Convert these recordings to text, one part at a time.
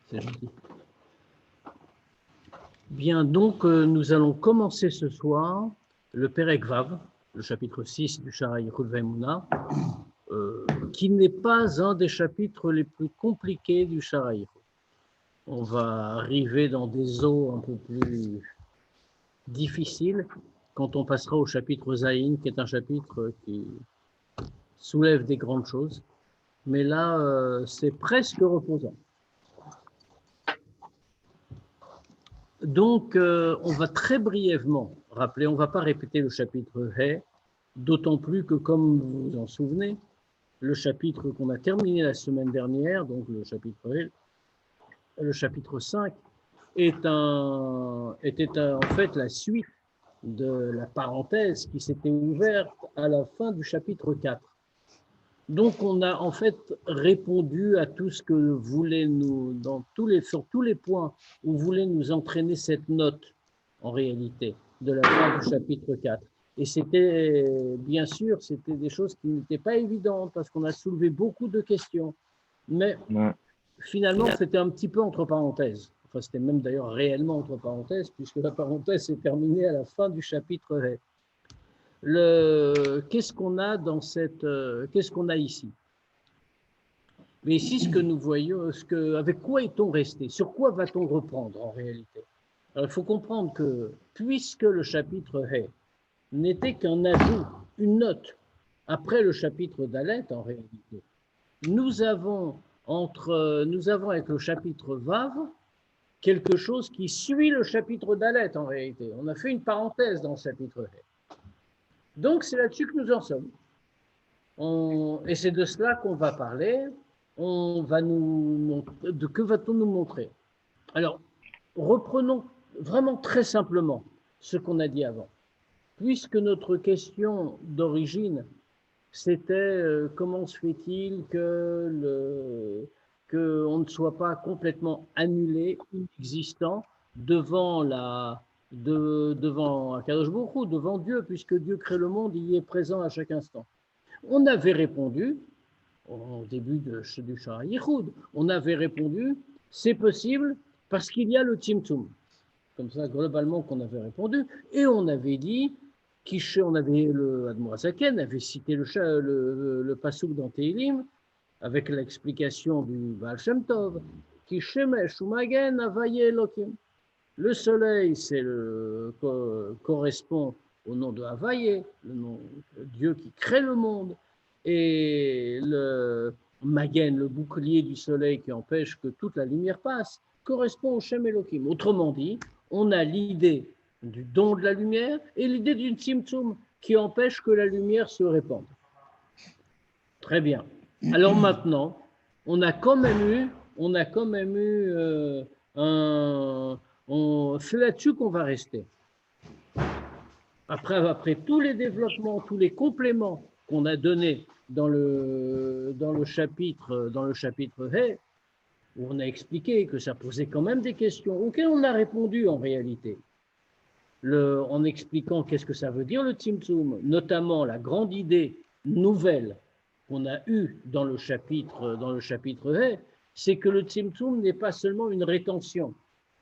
C'est gentil. Bien, donc nous allons commencer ce soir le Perek Vav, le chapitre 6 du Shara Yichud Ve'emunah, qui n'est pas un des chapitres les plus compliqués du Shara Yichud. On va arriver dans des eaux un peu plus difficiles quand on passera au chapitre Zayin, qui est un chapitre qui soulève des grandes choses. Mais là, c'est presque reposant. Donc, on va très brièvement rappeler, on ne va pas répéter le chapitre He, d'autant plus que, comme vous vous en souvenez, le chapitre qu'on a terminé la semaine dernière, donc le chapitre He, le chapitre 5, était en fait la suite de la parenthèse qui s'était ouverte à la fin du chapitre 4. Donc, on a en fait répondu à tout ce que voulait nous, sur tous les points où voulait nous entraîner cette note, en réalité, de la fin du chapitre 4. Et c'était, bien sûr, c'était des choses qui n'étaient pas évidentes parce qu'on a soulevé beaucoup de questions. Mais finalement, c'était un petit peu entre parenthèses. Enfin, c'était même d'ailleurs réellement entre parenthèses, puisque la parenthèse s'est terminée à la fin du chapitre He. Qu'est-ce qu'on a dans qu'est-ce qu'on a ici? Mais ici, ce que nous voyons, avec quoi est-on resté? Sur quoi va-t-on reprendre en réalité? Alors, il faut comprendre que puisque le chapitre He n'était qu'un ajout, une note, après le chapitre Dalet en réalité, nous avons avec le chapitre Vav quelque chose qui suit le chapitre Dalet en réalité. On a fait une parenthèse dans le chapitre He. Donc, c'est là-dessus que nous en sommes. Et c'est de cela qu'on va parler. Que va-t-on nous montrer? Alors, reprenons vraiment très simplement ce qu'on a dit avant. Puisque notre question d'origine, c'était comment se fait-il qu'on ne soit pas complètement annulé, inexistant, devant Akadosh Baruch Hu, devant Dieu, puisque Dieu crée le monde, il y est présent à chaque instant. On avait répondu, au début du Shara Yichud, on avait répondu, c'est possible parce qu'il y a le Tzimtzum. Comme ça, globalement, qu'on avait répondu. Et on avait dit, le Admor Hazaken avait cité le Pasuk dans Tehillim, avec l'explication du Baal Shem Tov, qui Shemesh Umagen Avaye Elokim. Le soleil, correspond au nom de Havaye, le nom de Dieu qui crée le monde, et le Magen, le bouclier du soleil qui empêche que toute la lumière passe, correspond au Shem Elohim. Autrement dit, on a l'idée du don de la lumière et l'idée d'une Tzimtzum qui empêche que la lumière se répande. Très bien. Alors maintenant, on a quand même eu c'est là-dessus qu'on va rester. Après tous les développements, tous les compléments qu'on a donnés dans le chapitre He, où on a expliqué que ça posait quand même des questions auxquelles on a répondu en réalité. En expliquant qu'est-ce que ça veut dire le Tzimtzum, notamment la grande idée nouvelle qu'on a eue dans le chapitre He, c'est que le Tzimtzum n'est pas seulement une rétention.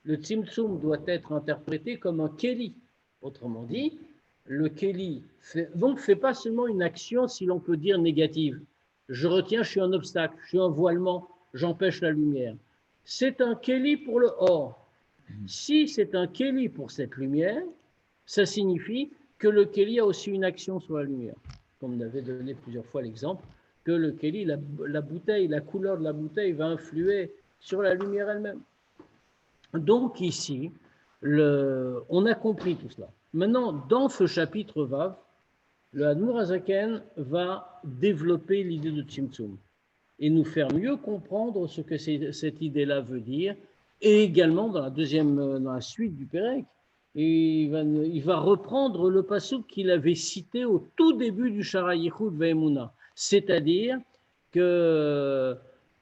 Le Tzimtzum doit être interprété comme un Keli. Autrement dit, le Keli fait pas seulement une action, si l'on peut dire, négative. Je retiens, je suis un obstacle, je suis un voilement, j'empêche la lumière. C'est un Keli pour le Or. Si c'est un Keli pour cette lumière, ça signifie que le Keli a aussi une action sur la lumière. Comme on avait donné plusieurs fois l'exemple, que le Keli, la bouteille, la couleur de la bouteille va influer sur la lumière elle-même. Donc ici, on a compris tout cela. Maintenant, dans ce chapitre Vav, le Admor Hazaken va développer l'idée de Tzimtzum et nous faire mieux comprendre ce que cette idée-là veut dire, et également dans la suite du Pérec. Et il va reprendre le pasuk qu'il avait cité au tout début du Shara Yichud Ve'emunah, c'est-à-dire que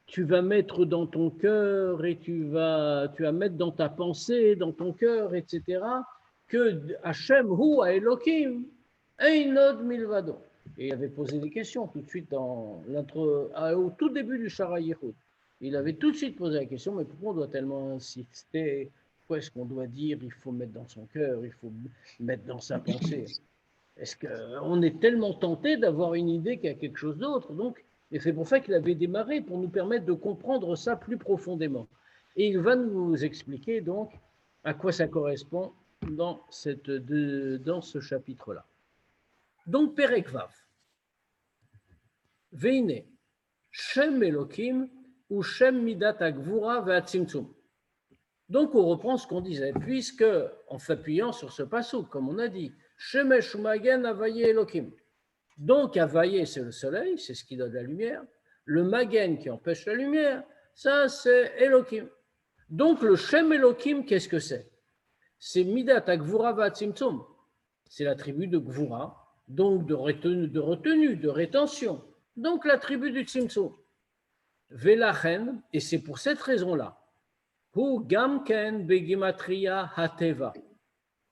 tu vas mettre dans ton cœur et tu vas mettre dans ta pensée, dans ton cœur, etc., que Hashem hu Elohim einod milvado. Et il avait posé des questions tout de suite au tout début du Shara Yichud. Il avait tout de suite posé la question, mais pourquoi on doit tellement insister? Pourquoi est-ce qu'on doit dire il faut mettre dans son cœur, il faut mettre dans sa pensée? Est-ce qu'on est tellement tenté d'avoir une idée qu'il y a quelque chose d'autre? Donc, et c'est pour ça qu'il avait démarré, pour nous permettre de comprendre ça plus profondément. Et il va nous expliquer donc à quoi ça correspond dans ce chapitre-là. Donc, Perek Vav. Veine, Shem Elohim ou Shem Midat Agvura ve'atzimtzum. Donc, on reprend ce qu'on disait, puisque, en s'appuyant sur ce passouk, comme on a dit, Shemesh Umagen Avaye Elohim. Donc, Avaye, c'est le soleil, c'est ce qui donne la lumière. Le Magen qui empêche la lumière, ça, c'est Elohim. Donc, le Shem Elohim, qu'est-ce que c'est? C'est Midat Agvura ve'atzimtzum. C'est la tribu de Gvura, donc de retenue, de rétention. Donc, la tribu du Tzimtzum. Velachen, et c'est pour cette raison-là, Hu Gamken Begimatria Hateva.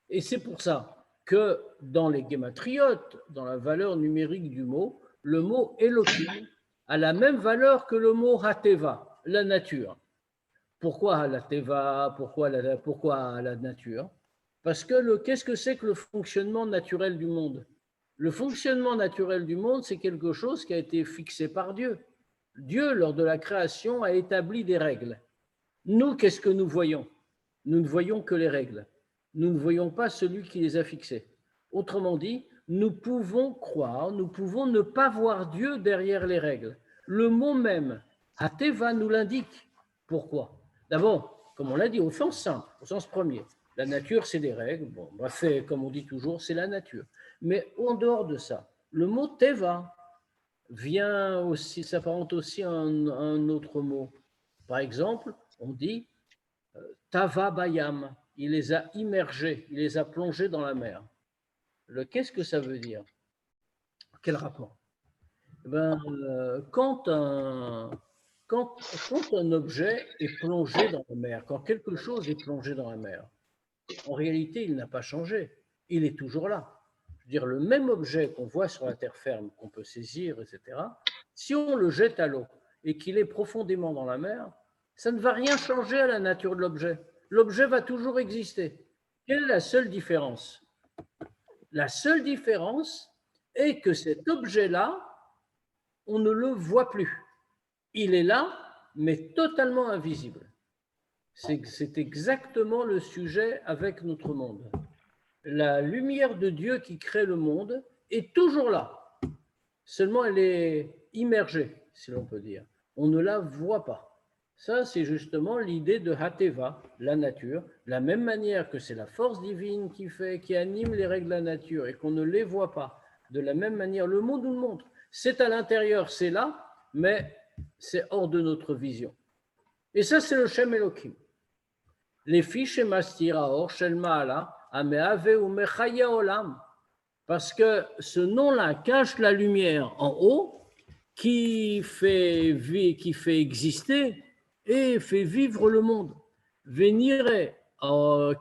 Et c'est pour ça que dans les gématriotes, dans la valeur numérique du mot, le mot Elohim a la même valeur que le mot Hateva, la nature. Pourquoi la Teva? Pourquoi la nature? Parce que qu'est-ce que c'est que le fonctionnement naturel du monde? Le fonctionnement naturel du monde, c'est quelque chose qui a été fixé par Dieu. Dieu, lors de la création, a établi des règles. Nous, qu'est-ce que nous voyons? Nous ne voyons que les règles. Nous ne voyons pas celui qui les a fixées. Autrement dit, nous pouvons croire, nous pouvons ne pas voir Dieu derrière les règles. Le mot même, Hateva, nous l'indique. Pourquoi? D'abord, comme on l'a dit, au sens simple, au sens premier, la nature, c'est des règles. Bon, comme on dit toujours, c'est la nature. Mais en dehors de ça, le mot Teva vient aussi, s'apparente aussi à un autre mot. Par exemple, on dit Tava Bayam, il les a immergés, il les a plongés dans la mer. Qu'est-ce que ça veut dire? Quel rapport? Quand un objet est plongé dans la mer, quand quelque chose est plongé dans la mer, en réalité, il n'a pas changé. Il est toujours là. Je veux dire, le même objet qu'on voit sur la terre ferme, qu'on peut saisir, etc., si on le jette à l'eau et qu'il est profondément dans la mer, ça ne va rien changer à la nature de l'objet. L'objet va toujours exister. Quelle est la seule différence? La seule différence est que cet objet-là, on ne le voit plus. Il est là, mais totalement invisible. C'est exactement le sujet avec notre monde. La lumière de Dieu qui crée le monde est toujours là. Seulement, elle est immergée, si l'on peut dire. On ne la voit pas. Ça, c'est justement l'idée de Hateva, la nature, de la même manière que c'est la force divine qui anime les règles de la nature et qu'on ne les voit pas. De la même manière, le monde nous le montre. C'est à l'intérieur, c'est là, mais c'est hors de notre vision. Et ça, c'est le Shem Elohim. Les fiches Mastira Or Shel Maala Ameave ou Mechaya Olam. Parce que ce nom-là cache la lumière en haut qui fait exister et fait vivre le monde. Venire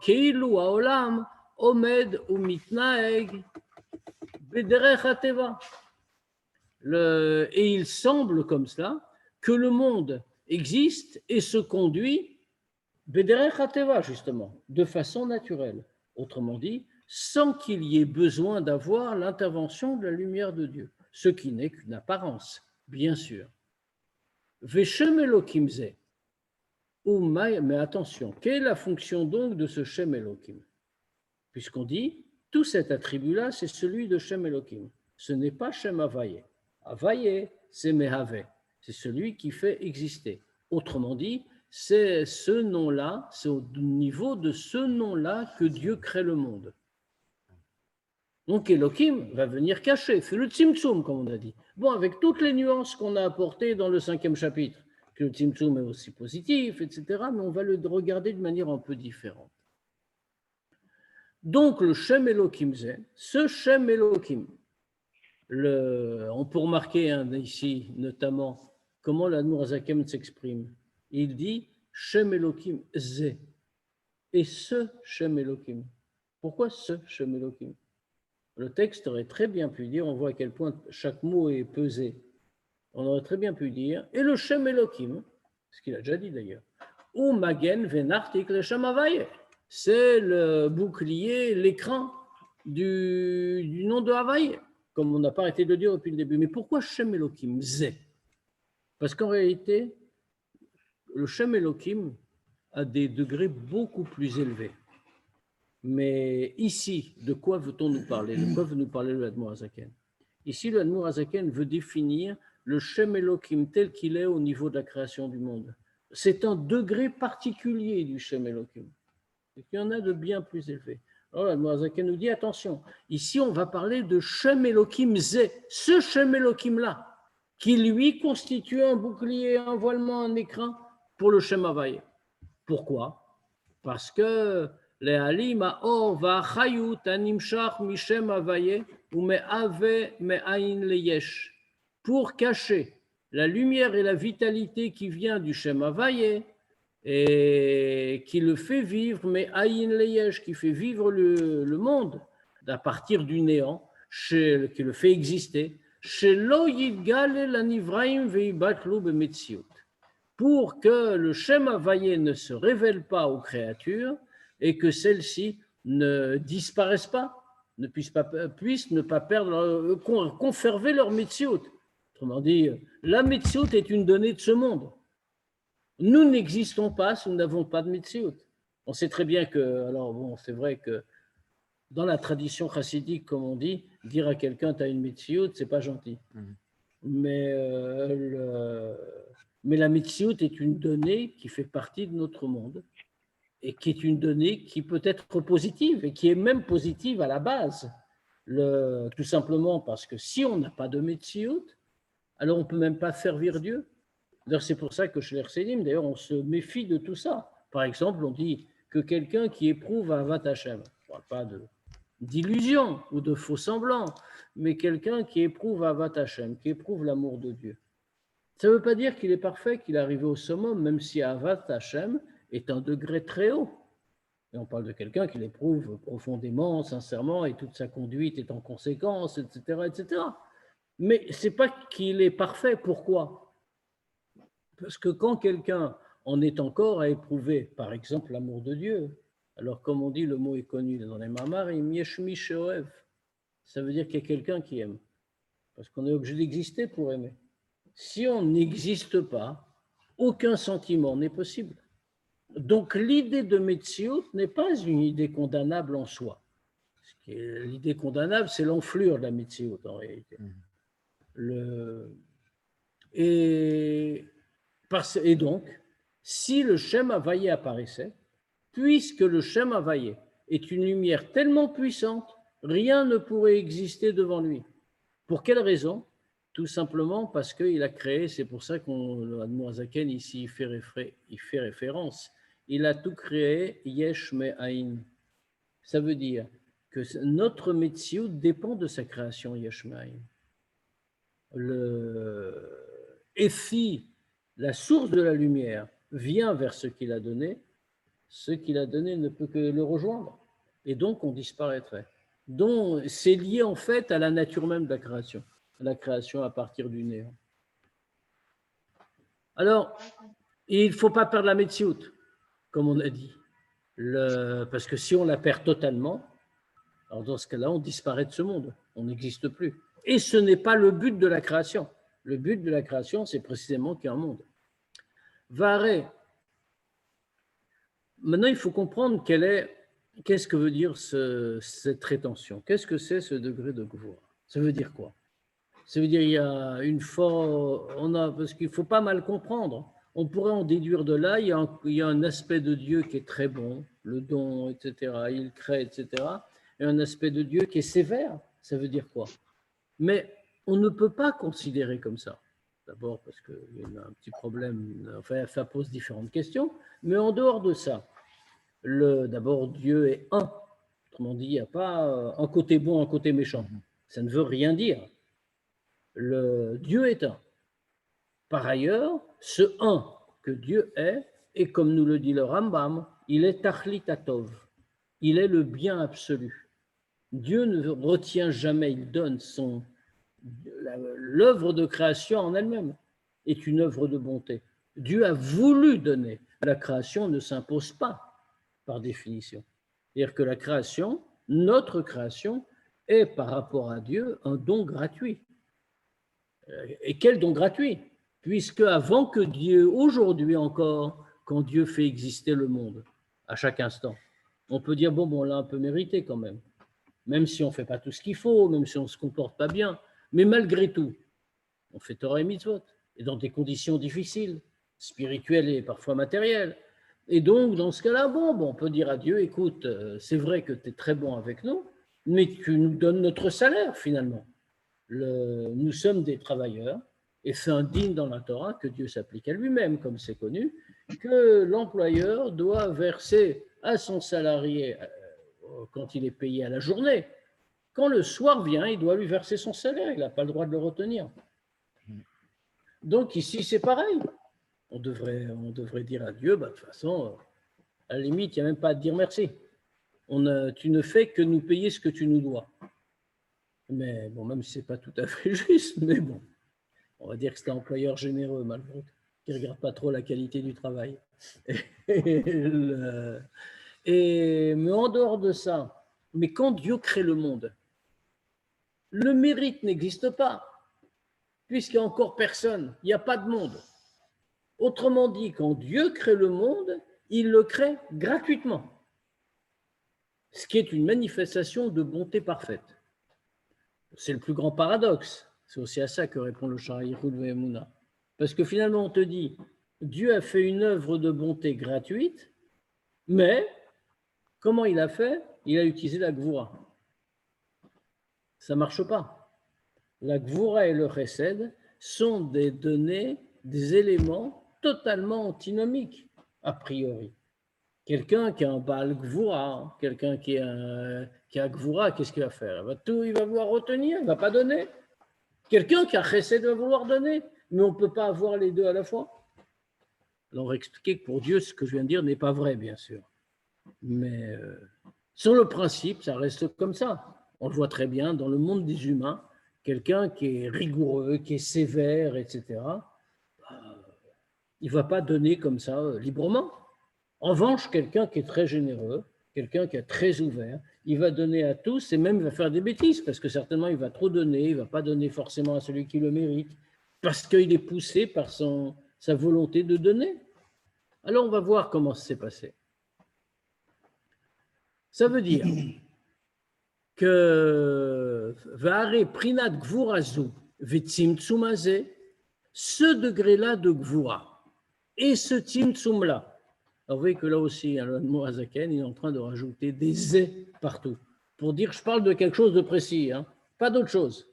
Keilu Haolam Omed ou Mitnaeg Bederech HaTeva. Et il semble comme cela que le monde existe et se conduit Bederech HaTeva, justement, de façon naturelle. Autrement dit, sans qu'il y ait besoin d'avoir l'intervention de la lumière de Dieu, ce qui n'est qu'une apparence, bien sûr. Veshem Elohim ze. Mais attention, quelle est la fonction donc de ce Shem Elohim? Puisqu'on dit, tout cet attribut-là, c'est celui de Shem Elohim. Ce n'est pas Shem Havaye. Havaye, c'est Mehave. C'est celui qui fait exister. Autrement dit, c'est ce nom-là, c'est au niveau de ce nom-là que Dieu crée le monde. Donc Elohim va venir cacher, c'est le Tzimtzum, comme on a dit. Bon, avec toutes les nuances qu'on a apportées dans le 5e chapitre, que le Tzimtzum est aussi positif, etc., mais on va le regarder de manière un peu différente. Donc le Shem Elohim, ce Shem Elohim, on peut remarquer ici notamment comment l'Admour Hazaken s'exprime. Il dit Shem Elohim Zé. Et ce Shem Elohim. Pourquoi ce Shem Elohim? Le texte aurait très bien pu dire, on voit à quel point chaque mot est pesé. On aurait très bien pu dire, et le Shem Elohim, ce qu'il a déjà dit d'ailleurs. Ou Magen Venartik le Shamavaye. C'est le bouclier, l'écran du nom de Havaï, comme on n'a pas arrêté de le dire depuis le début. Mais pourquoi Shem Elohim Zé? Parce qu'en réalité, le Shem Elohim a des degrés beaucoup plus élevés. Mais ici, de quoi veut-on nous parler? De quoi veut nous parler le Admor Hazaken? Ici, le Admor Hazaken veut définir le Shem Elohim tel qu'il est au niveau de la création du monde. C'est un degré particulier du Shem Elohim. Il y en a de bien plus élevés. Alors, l'Admor Hazaken nous dit, attention, ici, on va parler de Shem Elohim Zé, ce Shem Elohim-là, qui lui constitue un bouclier, un voilement, un écran pour le Shem Havaï. Pourquoi? Parce que les Halim Ha'or Va'achayut Animshach Mishem Havaye ou Me'ave Me'ain Leyesh, pour cacher la lumière et la vitalité qui vient du Shem Havaye et qui le fait vivre, Me'ain Leyesh, qui fait vivre le monde à partir du néant, qui le fait exister, Shelo Yidgale Lanivraim Veibatlu Bemetziut, pour que le Shem Havaye ne se révèle pas aux créatures et que celles-ci ne disparaissent pas, puissent ne pas perdre, conserver leur Metziut. Autrement dit, la Metziut est une donnée de ce monde. Nous n'existons pas si nous n'avons pas de Metziut. On sait très bien que, alors bon, c'est vrai que dans la tradition chassidique, comme on dit, dire à quelqu'un tu as une Metziut, c'est pas gentil. Mais la Metziut est une donnée qui fait partie de notre monde et qui est une donnée qui peut être positive et qui est même positive à la base. Tout simplement parce que si on n'a pas de Metziut, alors on ne peut même pas servir Dieu. D'ailleurs, c'est pour ça que chez les Chassidim, d'ailleurs, on se méfie de tout ça. Par exemple, on dit que quelqu'un qui éprouve Ahavat Hashem, je ne parle pas d'illusion ou de faux semblants, mais quelqu'un qui éprouve Ahavat Hashem, qui éprouve l'amour de Dieu. Ça ne veut pas dire qu'il est parfait, qu'il est arrivé au summum, même si Ahavat Hashem est un degré très haut. Et on parle de quelqu'un qui l'éprouve profondément, sincèrement, et toute sa conduite est en conséquence, etc., etc. Mais ce n'est pas qu'il est parfait. Pourquoi? Parce que quand quelqu'un en est encore à éprouver, par exemple, l'amour de Dieu, alors comme on dit, le mot est connu dans les Mamarim, Yeshmi Sheoev, ça veut dire qu'il y a quelqu'un qui aime. Parce qu'on est obligé d'exister pour aimer. Si on n'existe pas, aucun sentiment n'est possible. Donc l'idée de Metziut n'est pas une idée condamnable en soi. L'idée condamnable, c'est l'enflure de la Metziut en réalité. Et donc, si le Shem Havaye apparaissait, puisque le Shem Havaye est une lumière tellement puissante, rien ne pourrait exister devant lui. Pour quelle raison? Tout simplement parce qu'il a créé, c'est pour ça qu'on Admor Hazaken ici il fait référence, il a tout créé Yesh Me'ain. Ça veut dire que notre Metziut dépend de sa création Yesh Me'ain. Et si la source de la lumière vient vers ce qu'il a donné ne peut que le rejoindre. Et donc, on disparaîtrait. Donc, c'est lié en fait à la nature même de la création à partir du néant. Alors, il ne faut pas perdre la Metziut, comme on a dit. Parce que si on la perd totalement, alors dans ce cas-là, on disparaît de ce monde. On n'existe plus. Et ce n'est pas le but de la création. Le but de la création, c'est précisément qu'il y ait un monde. Varé. Maintenant, il faut comprendre qu'est-ce que veut dire cette rétention. Qu'est-ce que c'est ce degré de Gvura? Ça veut dire quoi? Ça veut dire qu'il y a une parce qu'il ne faut pas mal comprendre. On pourrait en déduire de là, il y a un aspect de Dieu qui est très bon, le don, etc., il crée, etc., et un aspect de Dieu qui est sévère. Ça veut dire quoi? Mais on ne peut pas considérer comme ça. D'abord parce qu'il y a un petit problème, enfin, ça pose différentes questions, mais en dehors de ça, d'abord Dieu est un. Autrement dit, il n'y a pas un côté bon, un côté méchant. Ça ne veut rien dire. Dieu est un. Par ailleurs, ce un que Dieu est, et comme nous le dit le Rambam, il est Tachlit Atov. Il est le bien absolu. Dieu ne retient jamais, il donne l'œuvre de création en elle-même est une œuvre de bonté. Dieu a voulu donner. La création ne s'impose pas par définition. C'est-à-dire que la création, notre création, est par rapport à Dieu un don gratuit. Et quel don gratuit? Puisque avant que Dieu, aujourd'hui encore, quand Dieu fait exister le monde, à chaque instant, on peut dire, bon, on l'a un peu mérité quand même si on ne fait pas tout ce qu'il faut, même si on ne se comporte pas bien, mais malgré tout, on fait Torah et Mitzvot, et dans des conditions difficiles, spirituelles et parfois matérielles. Et donc, dans ce cas-là, on peut dire à Dieu, écoute, c'est vrai que tu es très bon avec nous, mais tu nous donnes notre salaire finalement. Nous sommes des travailleurs, et c'est indigne dans la Torah que Dieu s'applique à lui-même, comme c'est connu, que l'employeur doit verser à son salarié, quand il est payé à la journée, quand le soir vient, il doit lui verser son salaire, il n'a pas le droit de le retenir. Donc ici, c'est pareil. On devrait dire à Dieu, de toute façon, à la limite, il n'y a même pas à te dire merci. Tu ne fais que nous payer ce que tu nous dois. Mais bon, même si ce n'est pas tout à fait juste, mais bon, on va dire que c'est un employeur généreux, malgré tout, qui ne regarde pas trop la qualité du travail. Mais en dehors de ça, mais quand Dieu crée le monde, le mérite n'existe pas, puisqu'il n'y a encore personne, il n'y a pas de monde. Autrement dit, quand Dieu crée le monde, il le crée gratuitement, ce qui est une manifestation de bonté parfaite. C'est le plus grand paradoxe. C'est aussi à ça que répond le Sharaïroul Ve'emouna. Parce que finalement, on te dit, Dieu a fait une œuvre de bonté gratuite, mais comment il a fait? Il a utilisé la Gvoura. Ça ne marche pas. La Gvoura et le Chesed sont des données, des éléments totalement antinomiques, a priori. Quelqu'un qui a un Baal Gvoura, quelqu'un qui a Gvoura, qu'est-ce qu'il va faire? Il va vouloir retenir, il ne va pas donner. Quelqu'un qui a Chesed va vouloir donner, mais on ne peut pas avoir les deux à la fois. Alors, on va expliquer que pour Dieu, ce que je viens de dire n'est pas vrai, bien sûr. Mais sur le principe, ça reste comme ça. On le voit très bien dans le monde des humains, quelqu'un qui est rigoureux, qui est sévère, etc., il ne va pas donner comme ça librement. En revanche, quelqu'un qui est très généreux, quelqu'un qui est très ouvert, il va donner à tous et même il va faire des bêtises parce que certainement il va trop donner, il ne va pas donner forcément à celui qui le mérite parce qu'il est poussé par sa volonté de donner. Alors on va voir comment ça s'est passé. Ça veut dire que Vare Prinat Gvurazu Vetzimtsumaze, ce degré-là de Gvura et ce Tzimtzum-là. Alors vous voyez que là aussi, le mot Azaken, il est en train de rajouter des « et » partout, pour dire je parle de quelque chose de précis, pas d'autre chose.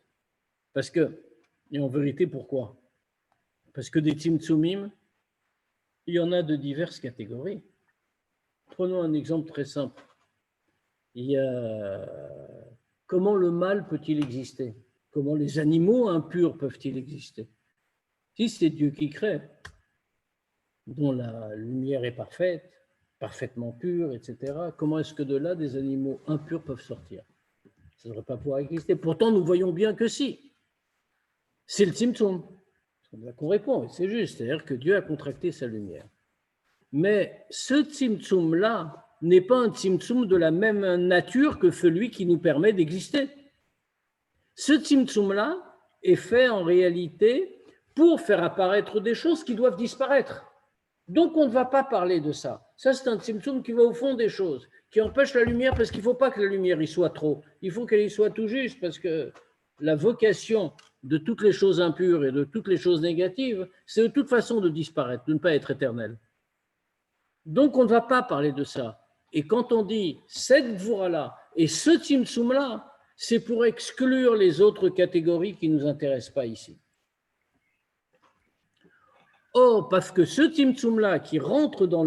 Parce que, et en vérité, pourquoi? Parce que des Tzimtzumim, il y en a de diverses catégories. Prenons un exemple très simple. Il y a comment le mal peut-il exister? Comment les animaux impurs peuvent-ils exister? Si c'est Dieu qui crée, dont la lumière est parfaite, parfaitement pure, etc., comment est-ce que de là, des animaux impurs peuvent sortir? Ça ne devrait pas pouvoir exister. Pourtant, nous voyons bien que si. C'est le Tzimtzum. C'est là qu'on répond, et c'est juste, c'est-à-dire que Dieu a contracté sa lumière. Mais ce Tzimtzum-là n'est pas un Tzimtzum de la même nature que celui qui nous permet d'exister. Ce Tzimtzum-là est fait en réalité pour faire apparaître des choses qui doivent disparaître. Donc, on ne va pas parler de ça. Ça, c'est un Tzimtzum qui va au fond des choses, qui empêche la lumière parce qu'il ne faut pas que la lumière y soit trop. Il faut qu'elle y soit tout juste parce que la vocation de toutes les choses impures et de toutes les choses négatives, c'est de toute façon de disparaître, de ne pas être éternel. Donc, on ne va pas parler de ça. Et quand on dit cette Gvura-là et ce Tzimtzum-là, c'est pour exclure les autres catégories qui ne nous intéressent pas ici. Or, parce que ce Tzimtzum-là qui rentre dans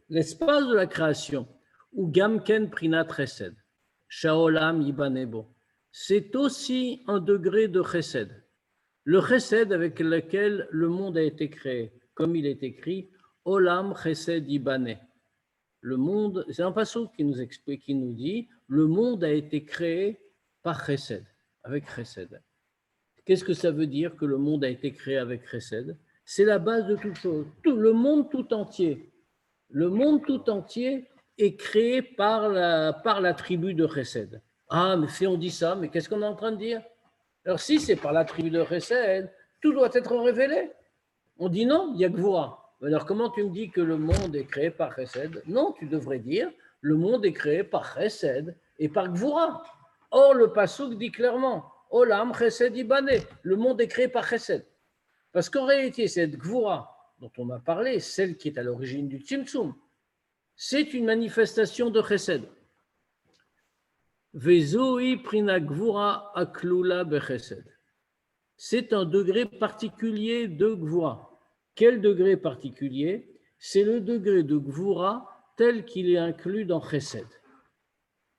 l'espace de la création, ou Gamken Prinat Chesed, Shaolam Yibanebo, c'est aussi un degré de Chesed. Le Chesed avec lequel le monde a été créé, comme il est écrit, Olam Chesed Yibane. Le monde, c'est un passage qui nous explique, qui nous dit, le monde a été créé par Chesed, avec Chesed. Qu'est-ce que ça veut dire que le monde a été créé avec Chesed? c'est la base de toute chose. Le monde tout entier, est créé par la tribu de Chesed. Ah, mais si on dit ça, mais qu'est-ce qu'on est en train de dire? Alors si c'est par la tribu de Chesed, tout doit être révélé. On dit non, il y a Gvura. Alors comment tu me dis que le monde est créé par Chesed? Non, tu devrais dire le monde est créé par Chesed et par Gvura. Or, le Passouk dit clairement Olam Chesed Ibane. Le monde est créé par Chesed. Parce qu'en réalité, cette Gvura dont on a parlé, celle qui est à l'origine du Tzimtzum, c'est une manifestation de Chesed. Vezoi Prina Gvura Aklula Bechesed. C'est un degré particulier de Gvura. Quel degré particulier? C'est le degré de Gvura tel qu'il est inclus dans Chesed.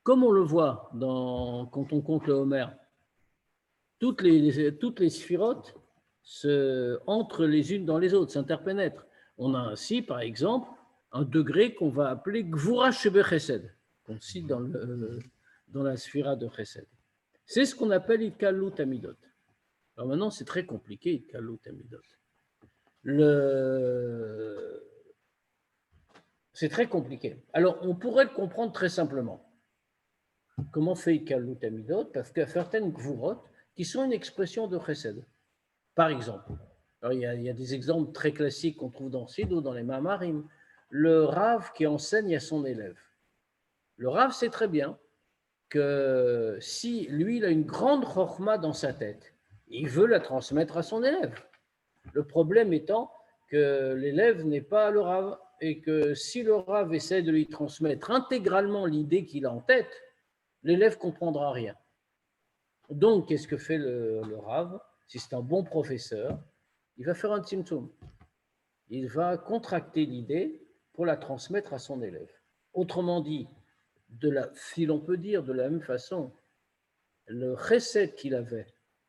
Comme on le voit quand on compte le Homer, toutes les sphirotes entrent les unes dans les autres, s'interpénètrent. On a ainsi, par exemple, un degré qu'on va appeler Gvura Shebe Chesed, qu'on cite dans la sphira de Chesed. C'est ce qu'on appelle Itkalut Amidot. Alors maintenant, c'est très compliqué, Itkalut Amidot. C'est très compliqué. Alors, on pourrait le comprendre très simplement. Comment fait Itkalut Amidot? Parce qu'il y a certaines Gvurot qui sont une expression de Chesed. Par exemple, alors il y a des exemples très classiques qu'on trouve dans Sido, dans les Mamarim. Le Rav qui enseigne à son élève. Le Rav sait très bien que si lui, il a une grande chorma dans sa tête, il veut la transmettre à son élève. Le problème étant que l'élève n'est pas le Rav et que si le Rav essaie de lui transmettre intégralement l'idée qu'il a en tête, l'élève ne comprendra rien. Donc, qu'est-ce que fait le Rav? Si c'est un bon professeur, il va faire un tzimtzum. Il va contracter l'idée pour la transmettre à son élève. Autrement dit, si l'on peut dire de la même façon, le chesed qu'il avait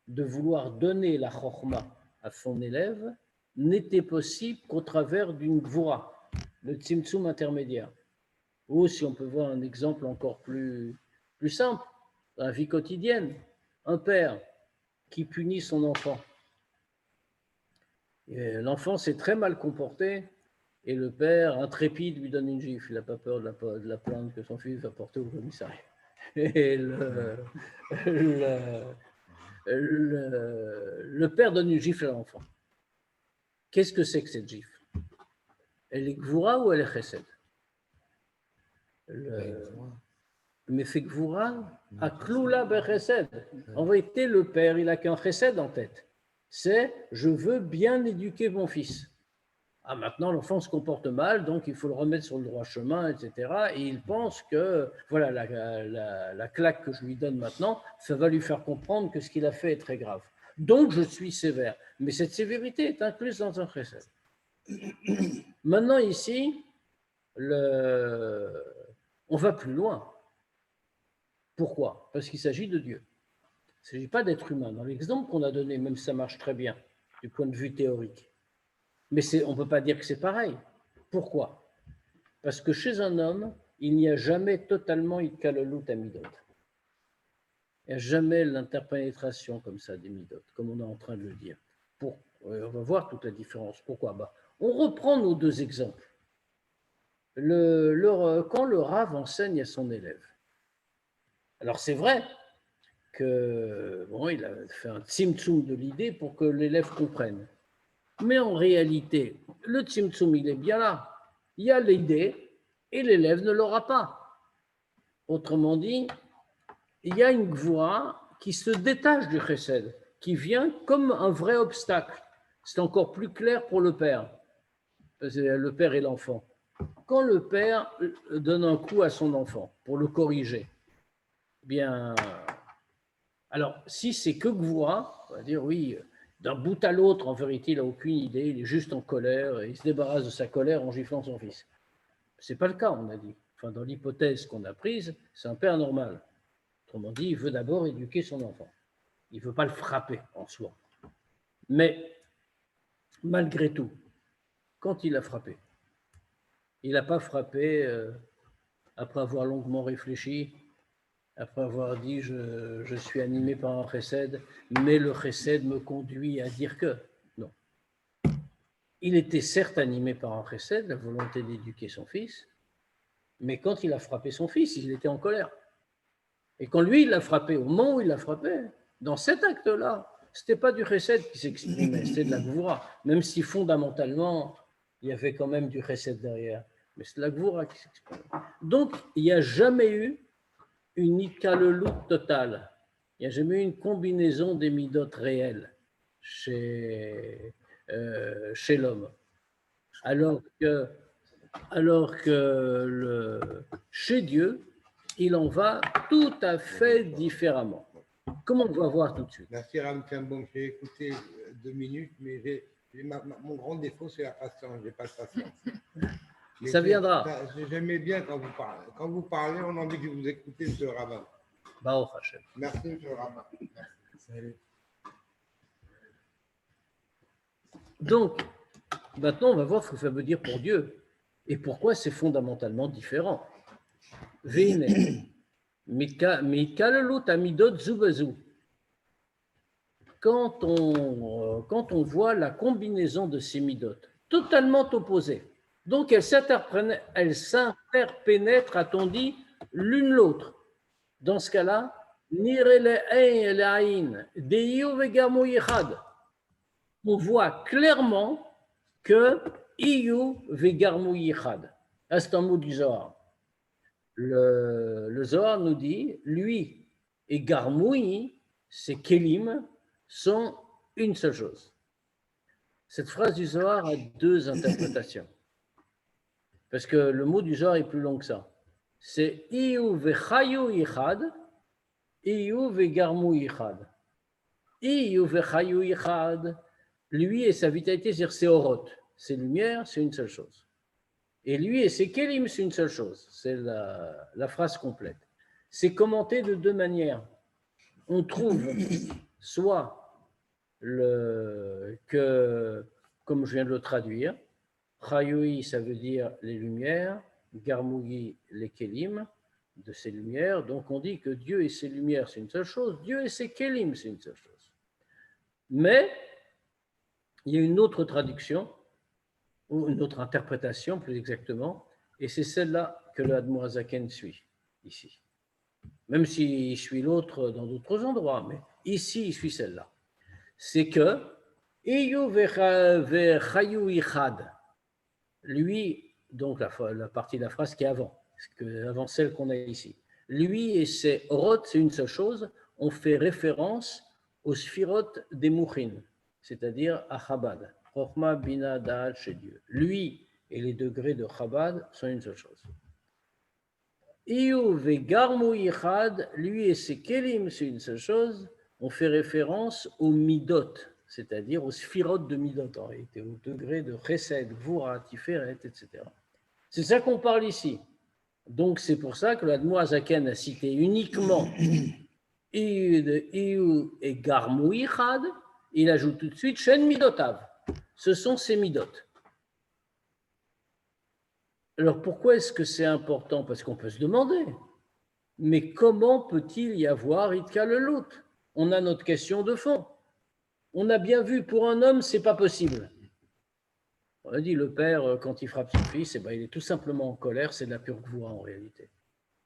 de vouloir donner la chorma à son élève n'était possible qu'au travers d'une gvura, le tzimtzum intermédiaire. Ou si on peut voir un exemple encore plus simple, dans la vie quotidienne, un père qui punit son enfant. L'enfant s'est très mal comporté et le père, intrépide, lui donne une gifle. Il n'a pas peur de la plainte que son fils va porter au commissariat. Et le père donne une gifle à l'enfant. Qu'est-ce que c'est que cette gifle? Elle est gvura ou elle est chesed? Mais c'est gvura à kloula bechesed. En vérité, le père, il n'a qu'un chesed en tête. C'est je veux bien éduquer mon fils. Ah, maintenant, l'enfant se comporte mal, donc il faut le remettre sur le droit chemin, etc. Et il pense que, voilà, la claque que je lui donne maintenant, ça va lui faire comprendre que ce qu'il a fait est très grave. Donc, je suis sévère. Mais cette sévérité est incluse dans un chesed. Maintenant, ici, on va plus loin. Pourquoi? Parce qu'il s'agit de Dieu. Il ne s'agit pas d'être humain. Dans l'exemple qu'on a donné, même si ça marche très bien, du point de vue théorique. Mais on ne peut pas dire que c'est pareil. Pourquoi? Parce que chez un homme, il n'y a jamais totalement Itkalolut Amidot. Il n'y a jamais l'interpénétration comme ça des Midot, comme on est en train de le dire. On va voir toute la différence. Pourquoi? On reprend nos deux exemples. Quand le Rav enseigne à son élève, alors c'est vrai que il a fait un tzimtzum de l'idée pour que l'élève comprenne. Mais en réalité, le tzimtzum, il est bien là. Il y a l'idée et l'élève ne l'aura pas. Autrement dit, il y a une gvura qui se détache du chesed, qui vient comme un vrai obstacle. C'est encore plus clair pour le père et l'enfant. Quand le père donne un coup à son enfant pour le corriger, bien, alors si c'est que gvura, on va dire oui, d'un bout à l'autre, en vérité, il n'a aucune idée, il est juste en colère, et il se débarrasse de sa colère en giflant son fils. Ce n'est pas le cas, on a dit. Enfin, dans l'hypothèse qu'on a prise, c'est un père normal. Autrement dit, il veut d'abord éduquer son enfant. Il ne veut pas le frapper en soi. Mais, malgré tout, quand il a frappé, il n'a pas frappé après avoir longuement réfléchi, après avoir dit je suis animé par un chesed, mais le chesed me conduit à dire que. Non. il était certes animé par un chesed, la volonté d'éduquer son fils, mais quand il a frappé son fils, il était en colère. Et quand lui, il l'a frappé, au moment où il l'a frappé, dans cet acte-là, ce n'était pas du chesed qui s'exprimait, c'était de la gvoura, même si fondamentalement, il y avait quand même du chesed derrière. Mais c'est de la gvoura qui s'exprimait. Donc, il n'y a jamais eu une ikalelut totale. Il n'y a jamais eu une combinaison des midotes réelles chez l'homme. Alors que chez Dieu, il en va tout à fait différemment. Comme on va voir tout de suite. Merci Ram Bon, j'ai écouté 2 minutes, mais mon grand défaut, c'est la patience. Je n'ai pas de patience. Ça viendra. J'aimais bien quand vous parlez. Quand vous parlez, on a envie de vous écouter, M. Rabbin. Baruch Hashem. Merci, M. Rabbin. Merci. Donc, maintenant, on va voir ce que ça veut dire pour Dieu et pourquoi c'est fondamentalement différent. Veine, mikalelut amidot zubazu. Quand on voit la combinaison de ces midot, totalement opposées, donc elles s'interpénètrent, a-t-on dit, l'une l'autre. Dans ce cas-là, on voit clairement que Iyu vegarmu yichad. C'est un mot du Zohar. Le Zohar nous dit, lui et Garmoui, c'est Kélim, sont une seule chose. Cette phrase du Zohar a 2 interprétations. Parce que le mot du Zohar est plus long que ça. C'est Iyu vechayu yichad, Iyu vegarmu yichad. Iyu vechayu yichad, lui et sa vitalité, c'est-à-dire ses orot, ses lumières, c'est une seule chose. Et lui et ses kélim, c'est une seule chose. C'est la phrase complète. C'est commenté de 2 manières. On trouve soit que, comme je viens de le traduire, Chayoui, ça veut dire les lumières, Garmougi, les kélim, de ces lumières. Donc on dit que Dieu et ses lumières, c'est une seule chose. Dieu et ses kélim, c'est une seule chose. Mais il y a une autre traduction, ou une autre interprétation plus exactement, et c'est celle-là que le Admor Hazaken suit ici. Même s'il suit l'autre dans d'autres endroits, mais ici il suit celle-là. C'est que Iyu vechayu ichad, lui, donc la partie de la phrase qui est avant celle qu'on a ici, lui et ses orot, c'est une seule chose, on fait référence aux sphirot des mouchin, c'est-à-dire à Chabad. Chochma, Bina, Da'al chez Dieu. Lui et les degrés de Chabad sont une seule chose. Iyu vegarmu yichad, lui et ses kelim, c'est une seule chose. On fait référence aux midot, c'est-à-dire aux sphirot de midot, en réalité, aux degrés de chesed, gvura, tiferet, etc. C'est ça qu'on parle ici. Donc c'est pour ça que l'Admor Hazaken a cité uniquement Iyu et garmu yichad. Il ajoute tout de suite Shen midotav. Ce sont ces midot. Alors pourquoi est-ce que c'est important? Parce qu'on peut se demander, mais comment peut-il y avoir itkalelut? On a notre question de fond. On a bien vu, pour un homme, c'est pas possible. On a dit, le père, quand il frappe son fils, il est tout simplement en colère, c'est de la pure gvoura en réalité.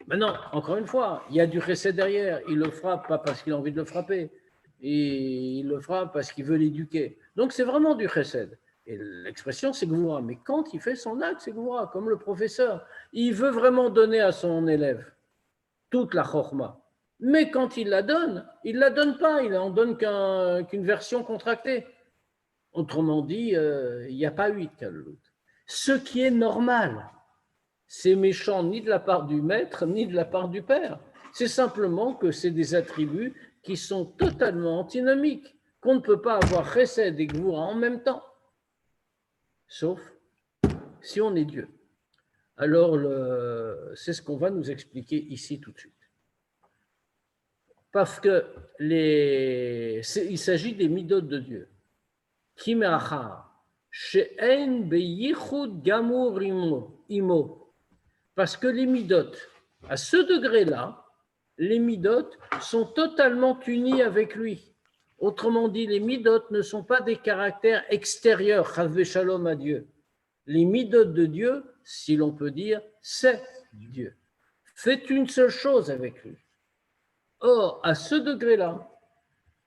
Maintenant, encore une fois, il y a du chesed derrière. Il le frappe pas parce qu'il a envie de le frapper, et il le frappe parce qu'il veut l'éduquer. Donc c'est vraiment du chesed. Et l'expression, c'est gvoura. Mais quand il fait son acte, c'est gvoura, comme le professeur. Il veut vraiment donner à son élève toute la chorma. Mais quand il la donne pas. Il n'en donne qu'une version contractée. Autrement dit, il n'y a pas eu de kalout. Ce qui est normal. C'est méchant ni de la part du maître, ni de la part du père. C'est simplement que c'est des attributs qui sont totalement antinomiques, qu'on ne peut pas avoir chesed et gvoura en même temps. Sauf si on est Dieu. Alors, c'est ce qu'on va nous expliquer ici tout de suite. Parce que il s'agit des midot de Dieu. Parce que les midot, à ce degré-là, les midot sont totalement unis avec lui. Autrement dit, les midot ne sont pas des caractères extérieurs, chavve shalom à Dieu. Les midot de Dieu, si l'on peut dire, c'est Dieu. Faites une seule chose avec lui. Or, à ce degré-là,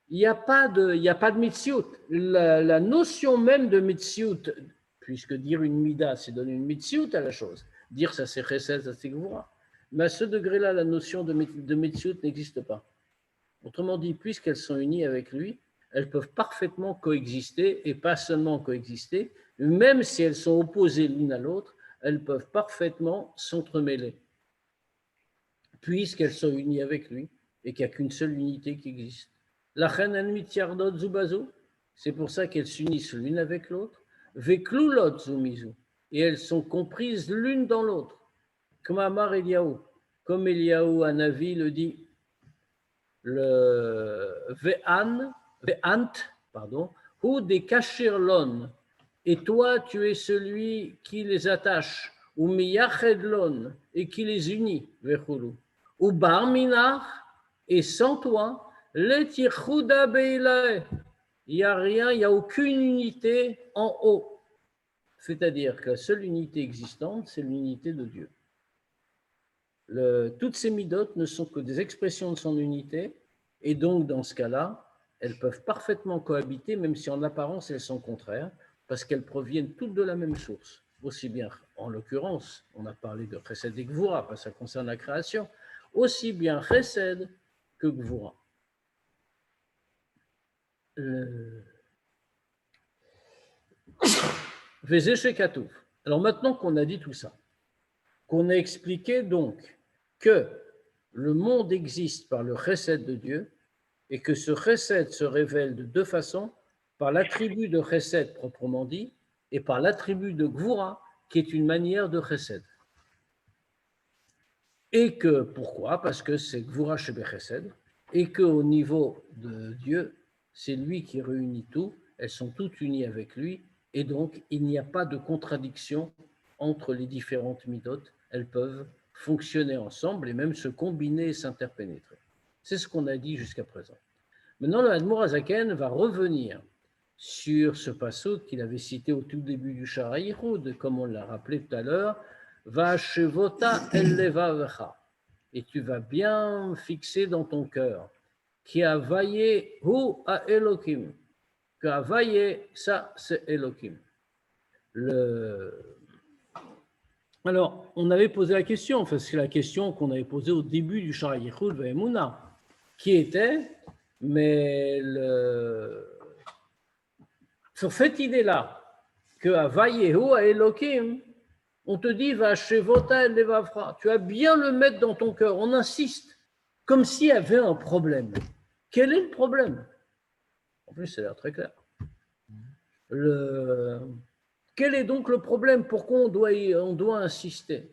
il n'y a pas de mitziut. La notion même de mitziut, puisque dire une mida, c'est donner une mitziut à la chose. Dire ça c'est chesed, ça c'est gvura. Mais à ce degré-là, la notion de mitziut n'existe pas. Autrement dit, puisqu'elles sont unies avec lui, elles peuvent parfaitement coexister, et pas seulement coexister, même si elles sont opposées l'une à l'autre, elles peuvent parfaitement s'entremêler, puisqu'elles sont unies avec lui, et qu'il n'y a qu'une seule unité qui existe. La mitziardot zubazo, c'est pour ça qu'elles s'unissent l'une avec l'autre, veklulot zumizu, et elles sont comprises l'une dans l'autre. Kmamar Eliaou, comme Eliaou Hanavi le dit, le ve'ant, ou des kashirlon, et toi tu es celui qui les attache, ou miyachedlon, et qui les unit, vechulu, ou barminar, et sans toi, l'etichuda beilae, il n'y a rien, il n'y a aucune unité en haut. C'est-à-dire que la seule unité existante, c'est l'unité de Dieu. Toutes ces midotes ne sont que des expressions de son unité, et donc dans ce cas-là, elles peuvent parfaitement cohabiter, même si en apparence elles sont contraires, parce qu'elles proviennent toutes de la même source. Aussi bien, en l'occurrence, on a parlé de Chesed et Gvura, parce que ça concerne la création, aussi bien Chesed que Gvura. Alors maintenant qu'on a dit tout ça, qu'on a expliqué donc que le monde existe par le chesed de Dieu et que ce chesed se révèle de deux façons, par l'attribut de chesed proprement dit et par l'attribut de gvura qui est une manière de chesed. Et que, pourquoi? Parce que c'est gvura shebe chesed et qu'au niveau de Dieu, c'est lui qui réunit tout, elles sont toutes unies avec lui et donc il n'y a pas de contradiction entre les différentes midotes, elles peuvent fonctionner ensemble et même se combiner et s'interpénétrer. C'est ce qu'on a dit jusqu'à présent. Maintenant, le Admor Hazaken va revenir sur ce passage qu'il avait cité au tout début du Shara Yichud, comme on l'a rappelé tout à l'heure, Va shevota el levavecha, et tu vas bien fixer dans ton cœur, qui a vaillé hu a Elohim, que a vaillé, ça c'est Elohim. Alors, on avait posé la question, enfin, c'est la question qu'on avait posée au début du Shara Yichud Ve'emuna, qui était, mais sur cette idée-là, que à Vayehu à Elohim, on te dit va chez Vota et Levavra, tu as bien le mettre dans ton cœur, on insiste, comme s'il y avait un problème. Quel est le problème? En plus, ça a l'air très clair. Quel est donc le problème? Pourquoi on doit insister?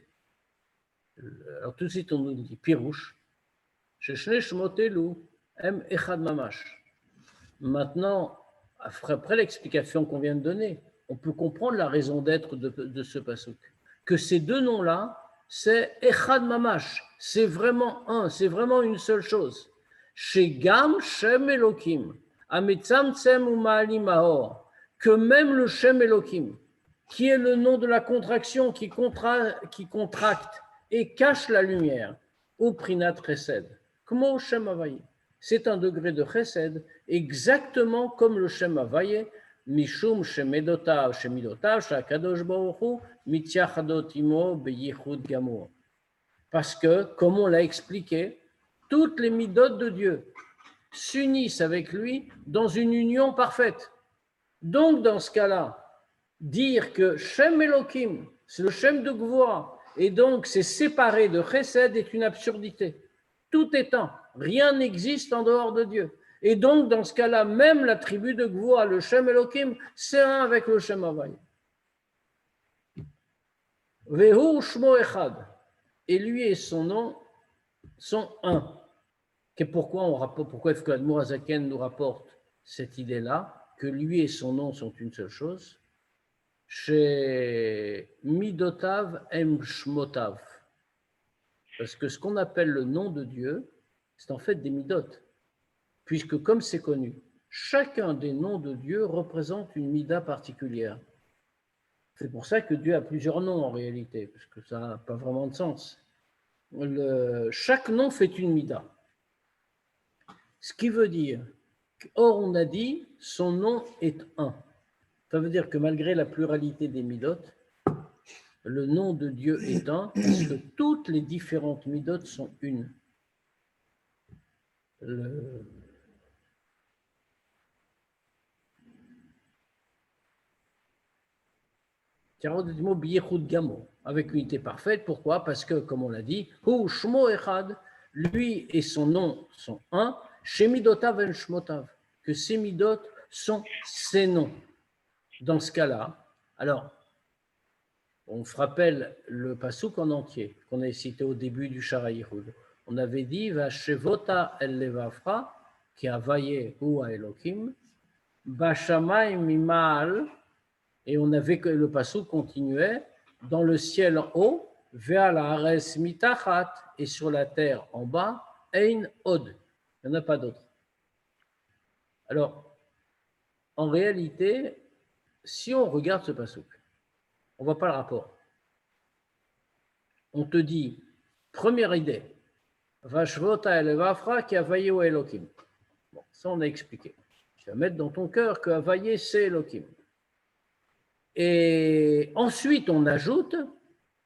Alors tout de suite, on nous dit Pirouche, Sheshne Shmotelu, M Echad Mamash. Maintenant, après l'explication qu'on vient de donner, on peut comprendre la raison d'être de ce pasuk. Que ces deux noms-là, c'est Echad Mamash, c'est vraiment un, c'est vraiment une seule chose. Shegam Shem Elokim, Amitzam Tsem Umali Mahor, que même le Shem Elokim, qui est le nom de la contraction qui contracte et cache la lumière, au Prinat Chesed, comme Shem Havaye. C'est un degré de chesed, exactement comme le Shem Havaye, Mishum Shemedotav, Shakadosh Baruch Hu, Mitziachadot Imo, Beyichud Gamur. Parce que, comme on l'a expliqué, toutes les midot de Dieu s'unissent avec lui dans une union parfaite. Donc, dans ce cas-là, dire que Shem Elohim, c'est le Shem de Gvura, et donc c'est séparé de chesed est une absurdité. Tout est un. Rien n'existe en dehors de Dieu. Et donc, dans ce cas-là, même l'attribut de Gvura, le Shem Elohim, c'est un avec le Shem Havaye. Vehu Shmo Echad. Et lui et son nom sont un. Pourquoi est-ce que l'Admor Hazaken nous rapporte cette idée-là, que lui et son nom sont une seule chose? Chez Midotav Em Shmotav. Parce que ce qu'on appelle le nom de Dieu, c'est en fait des midot. Puisque comme c'est connu, chacun des noms de Dieu représente une mida particulière. C'est pour ça que Dieu a plusieurs noms en réalité, parce que ça n'a pas vraiment de sens. Chaque nom fait une mida. Ce qui veut dire, or on a dit, son nom est un. Ça veut dire que malgré la pluralité des midot, le nom de Dieu est un, parce que toutes les différentes midot sont une. Du mot Biyechut Gamo, avec unité parfaite. Pourquoi? Parce que, comme on l'a dit, Hu Shmo Echad, lui et son nom sont un, Shemidotav en Shmotav, que ses midot sont ses noms. Dans ce cas-là, alors, on se rappelle le pasouk en entier, qu'on a cité au début du Sharaïhoud. On avait dit, Vashevota el levafra, qui a vaillé ou à Elohim, Bashamay mimal, et on avait que le pasouk continuait, dans le ciel en haut, Ve'al haaretz mitachat, et sur la terre en bas, Ein od. Il n'y en a pas d'autre. Alors, en réalité, si on regarde ce pasouk, on ne voit pas le rapport. On te dit, première idée, Vashvota el vafra qui a vaillé au Elohim. Bon, ça on a expliqué. Tu vas mettre dans ton cœur que Havaïe c'est Elohim. Et ensuite on ajoute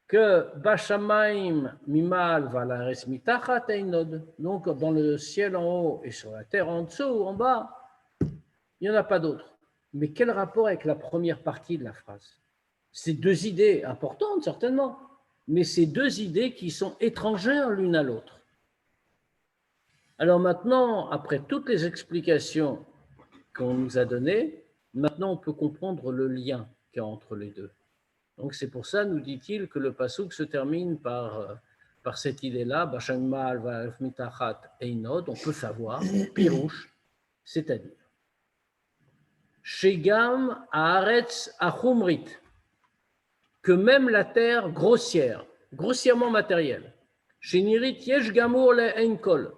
que Bashamaim mimal valares mitachat einod. Donc dans le ciel en haut et sur la terre en dessous, en bas, il n'y en a pas d'autre. Mais quel rapport avec la première partie de la phrase? C'est deux idées importantes certainement, mais c'est deux idées qui sont étrangères l'une à l'autre. Alors maintenant, après toutes les explications qu'on nous a données, maintenant on peut comprendre le lien qu'il y a entre les deux. Donc c'est pour ça, nous dit-il, que le pasouk se termine par cette idée-là, Bashamal va mitachat einod, on peut savoir, pirouche, c'est-à-dire Shegam haaretz achumrit, que même la terre grossière, grossièrement matérielle, Shenirit yesh gamur le einkol,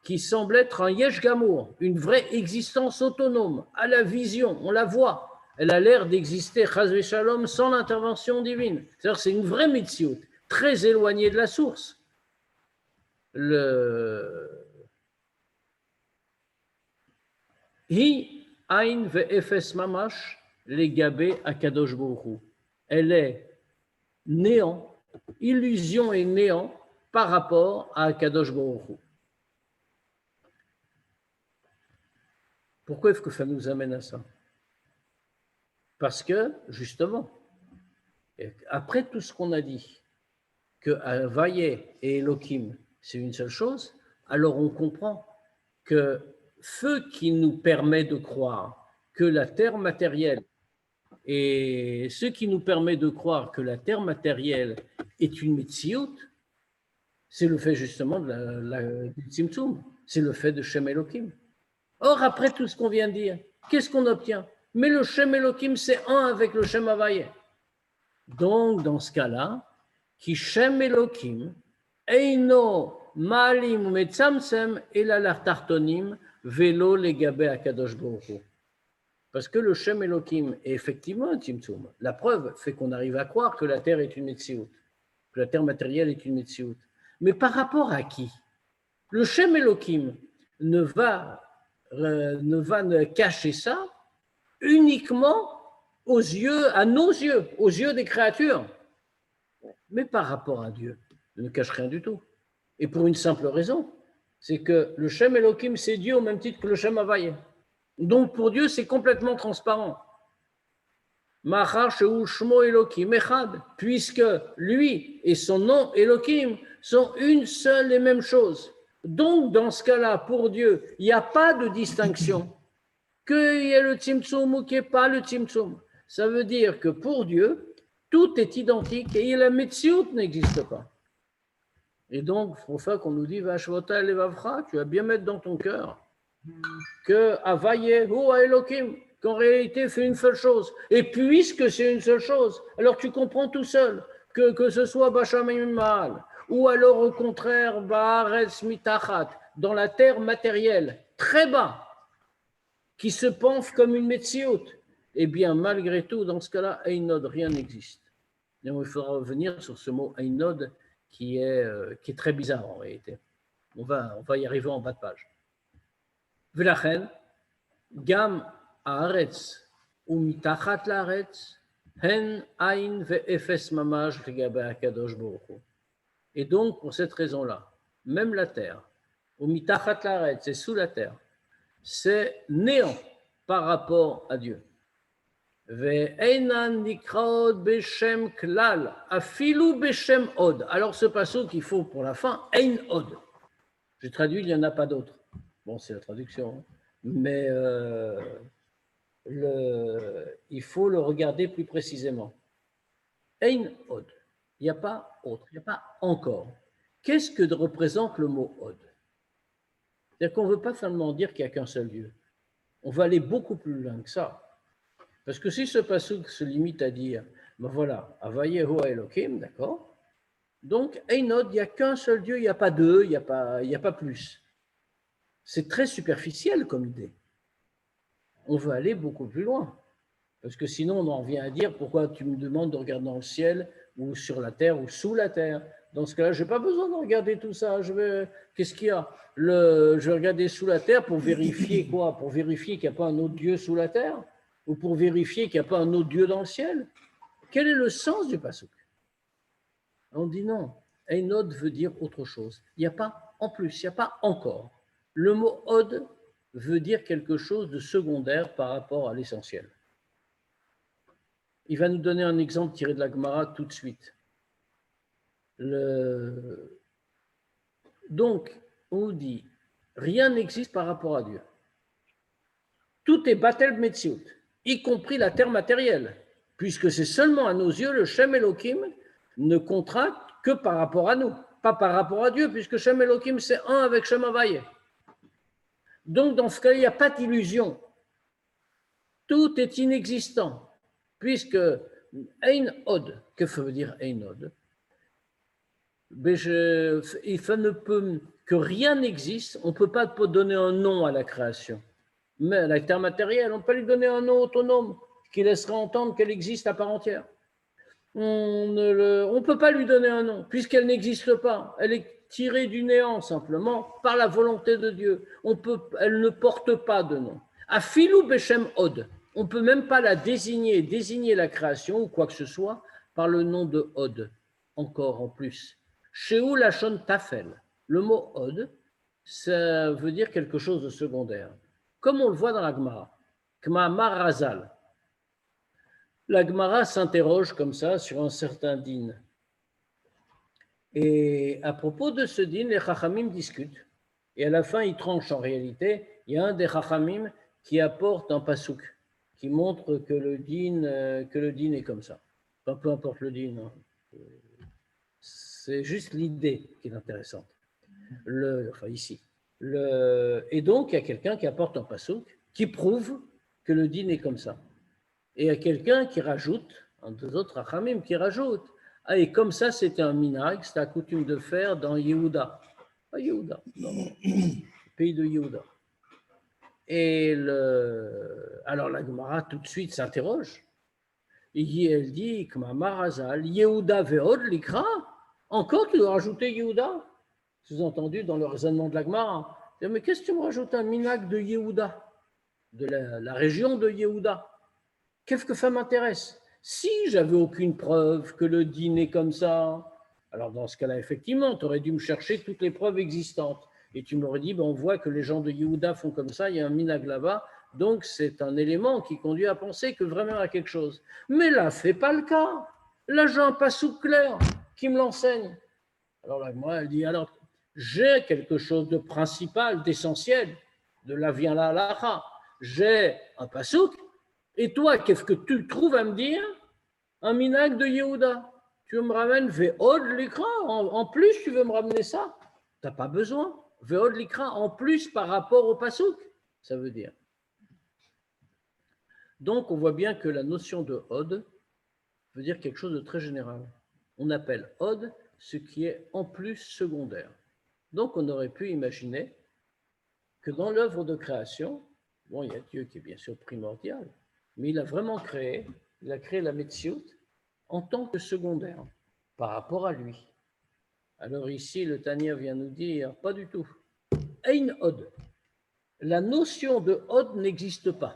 qui semble être un yesh gamour, une vraie existence autonome, à la vision, on la voit. Elle a l'air d'exister, chas v'shalom, sans l'intervention divine. C'est-à-dire c'est une vraie mitziout, très éloignée de la source. Hi ain ve'efes mamash legabe akadosh baruch hu. Elle est néant, illusion et néant par rapport à Akadosh Baruch Hu. Pourquoi est-ce que ça nous amène à ça? Parce que, justement, après tout ce qu'on a dit, que Havaïe et Elohim, c'est une seule chose, alors on comprend que ce qui nous permet de croire que la terre matérielle et ce qui nous permet de croire que la terre matérielle est une Metsiout, c'est le fait justement du Tzimtzum, c'est le fait de Shem Elohim. Or, après tout ce qu'on vient de dire, qu'est-ce qu'on obtient? Mais le Shem Elohim, c'est un avec le Shem Havaïe. Donc, dans ce cas-là, qui Shem Elohim, Eino Malim Metzamsem, Elalar Tartonim, Velo Legabe Akadosh Baruch Hu. Parce que le Shem Elohim est effectivement un Tzimtzum. La preuve fait qu'on arrive à croire que la terre est une Metsiout, que la terre matérielle est une Metsiout. Mais par rapport à qui? Le Shem Elohim ne va cacher ça uniquement aux yeux, à nos yeux, aux yeux des créatures. Mais par rapport à Dieu, il ne cache rien du tout. Et pour une simple raison, c'est que le Shem Elohim, c'est Dieu au même titre que le Shem Havaïe. Donc pour Dieu, c'est complètement transparent. Puisque lui et son nom Elohim sont une seule et même chose. Donc dans ce cas-là, pour Dieu, il n'y a pas de distinction. Qu'il y ait le Tzimtzum ou qu'il n'y ait pas le Tzimtzum. Ça veut dire que pour Dieu, tout est identique et la Metsiout n'existe pas. Et donc, c'est pour ça qu'on nous dit Vashvota levavcha, tu vas bien mettre dans ton cœur que Havaïe ou Elohim, qu'en réalité c'est une seule chose. Et puisque c'est une seule chose, alors tu comprends tout seul que ce soit Bashamim Maal, ou alors au contraire Baaretz Mitachat, dans la terre matérielle, très bas, qui se pense comme une Metsiout. Eh bien, malgré tout, dans ce cas-là, Einod, rien n'existe. Donc, il faudra revenir sur ce mot Einod qui est très bizarre en réalité. On va y arriver en bas de page. Velachen, Gam Haaretz ou Mitachat Laaretz, Hen Ein ve'efes mamash legabe Akadosh Baruch Hu. Et donc, pour cette raison-là, même la terre, ou Mitachat Laaretz, c'est sous la terre, c'est néant par rapport à Dieu. Ve'einan nikraot beshem klal, afilu beshem od. Alors ce passage qu'il faut pour la fin, ein od. J'ai traduit, il n'y en a pas d'autre. Bon, c'est la traduction, mais il faut le regarder plus précisément. Ein od. Il n'y a pas autre, il n'y a pas encore. Qu'est-ce que représente le mot od? C'est-à-dire qu'on ne veut pas seulement dire qu'il n'y a qu'un seul Dieu. On va aller beaucoup plus loin que ça. Parce que si ce pasuk se limite à dire, ben voilà, Avayehu Elohim, d'accord? Donc, Einod, il n'y a qu'un seul Dieu, il n'y a pas deux, il n'y a pas plus. C'est très superficiel comme idée. On veut aller beaucoup plus loin. Parce que sinon, on en vient à dire, pourquoi tu me demandes de regarder dans le ciel, ou sur la terre, ou sous la terre? Dans ce cas-là, je n'ai pas besoin de regarder tout ça. Qu'est-ce qu'il y a? Je vais regarder sous la terre pour vérifier quoi? Pour vérifier qu'il n'y a pas un autre Dieu sous la terre? Ou pour vérifier qu'il n'y a pas un autre Dieu dans le ciel? Quel est le sens du pasuk? On dit non. Einod veut dire autre chose. Il n'y a pas en plus, il n'y a pas encore. Le mot od veut dire quelque chose de secondaire par rapport à l'essentiel. Il va nous donner un exemple tiré de la Gemara tout de suite. Donc, on dit, rien n'existe par rapport à Dieu. Tout est Batel Metziut, y compris la terre matérielle, puisque c'est seulement à nos yeux le Shem Elohim ne contracte que par rapport à nous, pas par rapport à Dieu, puisque Shem Elohim c'est un avec Shem Havaye. Donc dans ce cas, il n'y a pas d'illusion. Tout est inexistant, puisque Ein Od, que veut dire Ein Od? Que rien n'existe, on ne peut pas donner un nom à la création. Mais la terre matérielle, on peut lui donner un nom autonome qui laisserait entendre qu'elle existe à part entière. On ne peut pas lui donner un nom, puisqu'elle n'existe pas. Elle est tirée du néant simplement par la volonté de Dieu. Elle ne porte pas de nom. Afilou Beshem Od. On ne peut même pas la désigner la création ou quoi que ce soit par le nom de Od. Encore en plus. Shehu Lachon Tafel. Le mot Od, ça veut dire quelque chose de secondaire. Comme on le voit dans la Gemara. Kmamar Razal. La Gemara s'interroge comme ça sur un certain din. Et à propos de ce din, les Chachamim discutent. Et à la fin, ils tranchent en réalité. Il y a un des Chachamim qui apporte un pasouk, qui montre que le din est comme ça. Enfin, peu importe le din. Hein. C'est juste l'idée qui est intéressante. Enfin, ici. Et donc, il y a quelqu'un qui apporte un pasouk qui prouve que le din est comme ça. Et il y a quelqu'un qui rajoute, un des autres Rachamim qui rajoute, et comme ça, c'était un minag, c'était la coutume de faire dans Yehuda. Pas Yehuda, non, le pays de Yehuda. Et alors la Gemara tout de suite s'interroge. Et elle dit, comme Marazal, Yehuda ve'od likra. Encore, tu dois rajouter Yehuda? Sous-entendu dans le raisonnement de la Gemara. Mais qu'est-ce que tu me rajoutes un minag de Yehuda? De la région de Yehuda? Qu'est-ce que ça m'intéresse? Si j'avais aucune preuve que le din est comme ça, alors dans ce cas-là, effectivement, tu aurais dû me chercher toutes les preuves existantes. Et tu m'aurais dit, ben, on voit que les gens de Yehuda font comme ça, il y a un minag là-bas, donc c'est un élément qui conduit à penser que vraiment il y a quelque chose. Mais là, ce n'est pas le cas. Là, j'ai un passou clair qui me l'enseigne. Alors là, moi, elle dit, alors, j'ai quelque chose de principal, d'essentiel, de là vient la halakha. J'ai un passouk. Et toi, qu'est-ce que tu trouves à me dire? Un minag de Yehuda. Tu me ramènes Ve'od l'ikra. En plus, tu veux me ramener ça? Tu n'as pas besoin. Ve'od l'ikra en plus par rapport au pasouk. Ça veut dire. Donc, on voit bien que la notion de od veut dire quelque chose de très général. On appelle od ce qui est en plus secondaire. Donc, on aurait pu imaginer que dans l'œuvre de création, Bon, il y a Dieu qui est bien sûr primordial, mais il a vraiment créé, il a créé la Metsiout en tant que secondaire par rapport à lui. Alors ici, le Tanya vient nous dire, pas du tout. Ein Od. La notion de Od n'existe pas.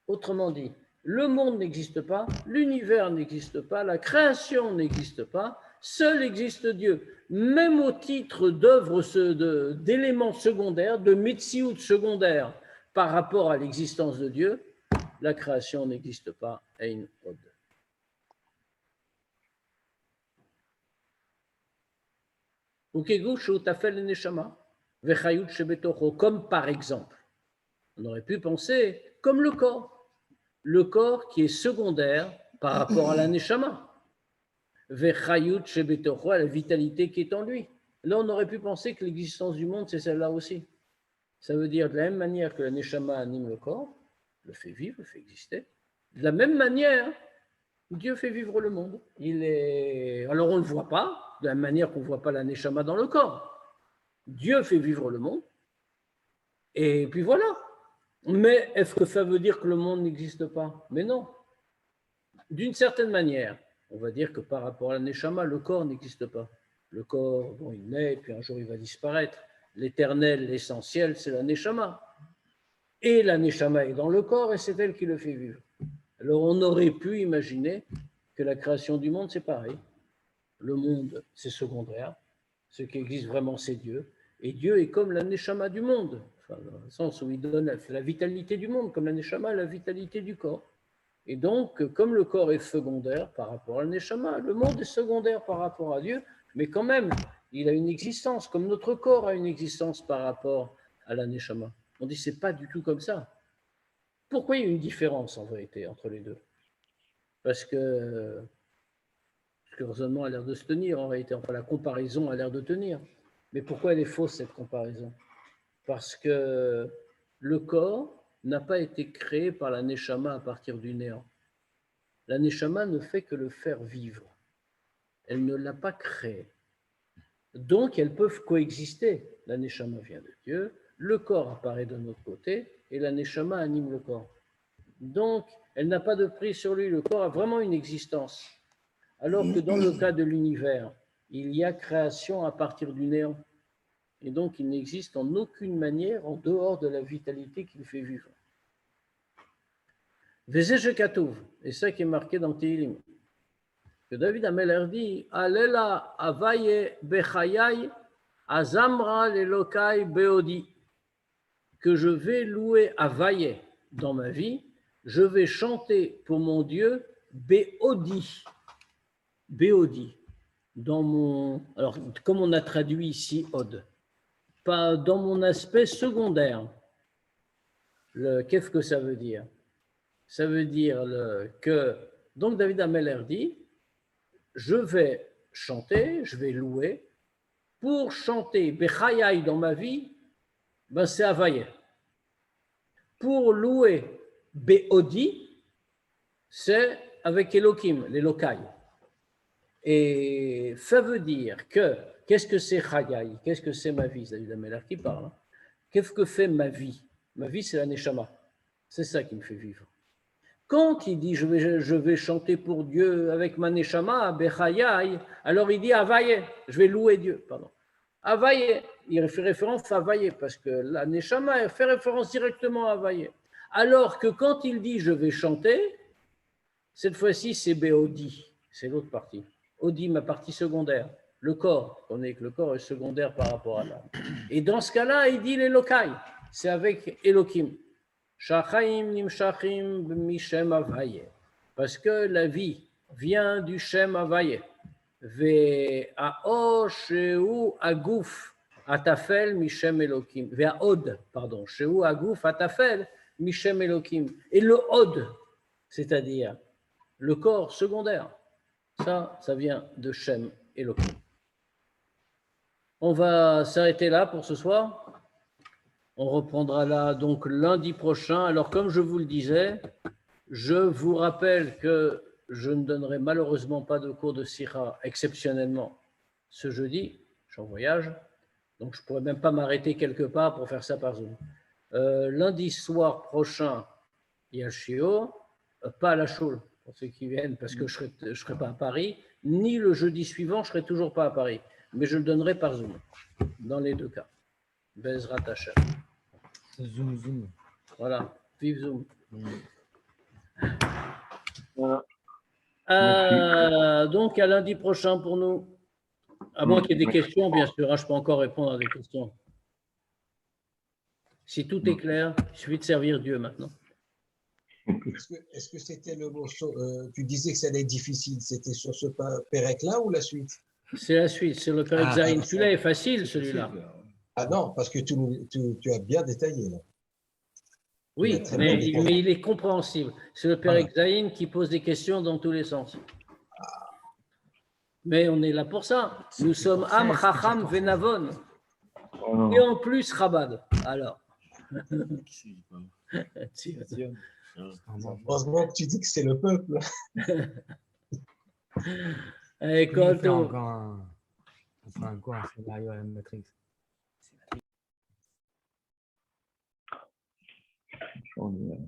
Autrement dit, le monde n'existe pas, l'univers n'existe pas, la création n'existe pas, seul existe Dieu. Même au titre d'œuvre d'éléments secondaires, de Metsiout secondaire par rapport à l'existence de Dieu, la création n'existe pas. Ein Od. Comme par exemple, on aurait pu penser comme le corps qui est secondaire par rapport à la neshama, vechayut shebetocho, la vitalité qui est en lui. Là, on aurait pu penser que l'existence du monde, c'est celle-là aussi. Ça veut dire de la même manière que la neshama anime le corps, le fait vivre, le fait exister, de la même manière, Dieu fait vivre le monde. Alors on ne le voit pas, de la même manière qu'on ne voit pas la neshama dans le corps. Dieu fait vivre le monde, et puis voilà. Mais est-ce que ça veut dire que le monde n'existe pas? Mais non. D'une certaine manière, on va dire que par rapport à la neshama, le corps n'existe pas. Le corps, bon, il naît, puis un jour il va disparaître. L'éternel, l'essentiel, c'est la neshama. Et la neshama est dans le corps, et c'est elle qui le fait vivre. Alors on aurait pu imaginer que la création du monde, c'est pareil. Le monde, c'est secondaire. Ce qui existe vraiment, c'est Dieu. Et Dieu est comme la neshama du monde, enfin, dans le sens où il donne la vitalité du monde, comme la neshama, la vitalité du corps. Et donc, comme le corps est secondaire par rapport à la neshama, le monde est secondaire par rapport à Dieu, mais quand même, il a une existence, comme notre corps a une existence par rapport à la neshama. On dit, c'est pas du tout comme ça. Pourquoi il y a une différence, en vérité, entre les deux? Parce que le raisonnement a l'air de se tenir, en réalité, enfin, la comparaison a l'air de tenir. Mais pourquoi elle est fausse, cette comparaison? Parce que le corps n'a pas été créé par la neshama à partir du néant. La neshama ne fait que le faire vivre. Elle ne l'a pas créé. Donc, elles peuvent coexister. La neshama vient de Dieu, le corps apparaît de notre côté, et la neshama anime le corps. Donc, elle n'a pas de prise sur lui. Le corps a vraiment une existence. Alors que dans le cas de l'univers, il y a création à partir du néant. Et donc, il n'existe en aucune manière en dehors de la vitalité qu'il fait vivre. Et ça qui est marqué dans Tehillim. Que David Ameller dit, Alela avaye bechayai azamra lelokai beodi. Que je vais louer Avaye dans ma vie, je vais chanter pour mon Dieu beodi. Beodi. Alors, comme on a traduit ici Od, pas dans mon aspect secondaire. Qu'est-ce que ça veut dire? Ça veut dire que, donc David Ameller dit, je vais chanter, je vais louer, pour chanter Bechayai dans ma vie, ben c'est Avaye. Pour louer Beodi, c'est avec Elohim, l'Elokai. Et ça veut dire que, qu'est-ce que c'est Chayai? Qu'est-ce que c'est ma vie? C'est David Ameller qui parle. Qu'est-ce que fait ma vie? Ma vie, c'est la Neshama. C'est ça qui me fait vivre. Quand il dit je vais chanter pour Dieu avec ma Neshama, Bechayai, alors il dit Avaye, je vais louer Dieu. Pardon. Avaye, il fait référence à Avaye parce que la Neshama fait référence directement à Avaye. Alors que quand il dit je vais chanter, cette fois-ci c'est Beodi, c'est l'autre partie. Odi, ma partie secondaire, le corps. On est que le corps est secondaire par rapport à l'âme. Et dans ce cas-là, il dit l'Elokai, c'est avec Elohim. Shachaim nimshachim mishem avaye. Parce que la vie vient du Shem avaye. Ve'ao sheu aguf atafel mishem Elohim. Ve'aod, pardon, sheu aguf atafel mishem Elohim. Et le od, c'est-à-dire le corps secondaire, ça vient de Shem Elohim. On va s'arrêter là pour ce soir. On reprendra là donc lundi prochain. Alors comme je vous le disais, je vous rappelle que je ne donnerai malheureusement pas de cours de Sira exceptionnellement ce jeudi. Je suis en voyage, donc je ne pourrais même pas m'arrêter quelque part pour faire ça par Zoom. lundi soir prochain, il y a le Shiur, pas à la Choule, pour ceux qui viennent, parce que je ne serai pas à Paris, ni le jeudi suivant, je ne serai toujours pas à Paris. Mais je le donnerai par Zoom, dans les deux cas. Bezrat Hashem. Zoom. Voilà, vive Zoom. Voilà. Donc, à lundi prochain pour nous. À moins qu'il y ait des questions, bien sûr, hein, je peux encore répondre à des questions. Si tout est clair, il suffit de servir Dieu maintenant. Est-ce que c'était le mot, tu disais que ça allait être difficile, c'était sur ce Pérec-là ou la suite? C'est la suite, c'est le Pérec Zayin. Celui-là est facile, celui-là. Ah non, parce que tu as bien détaillé là. Oui, mais il est compréhensible. C'est le Pérec Zayin qui pose des questions dans tous les sens. Mais on est là pour ça. Nous sommes Am Chacham Venavon. Et en plus, Chabad. Alors. Heureusement que tu dis que c'est le peuple. Écoute, On fera encore un scénario à la Matrix. On est-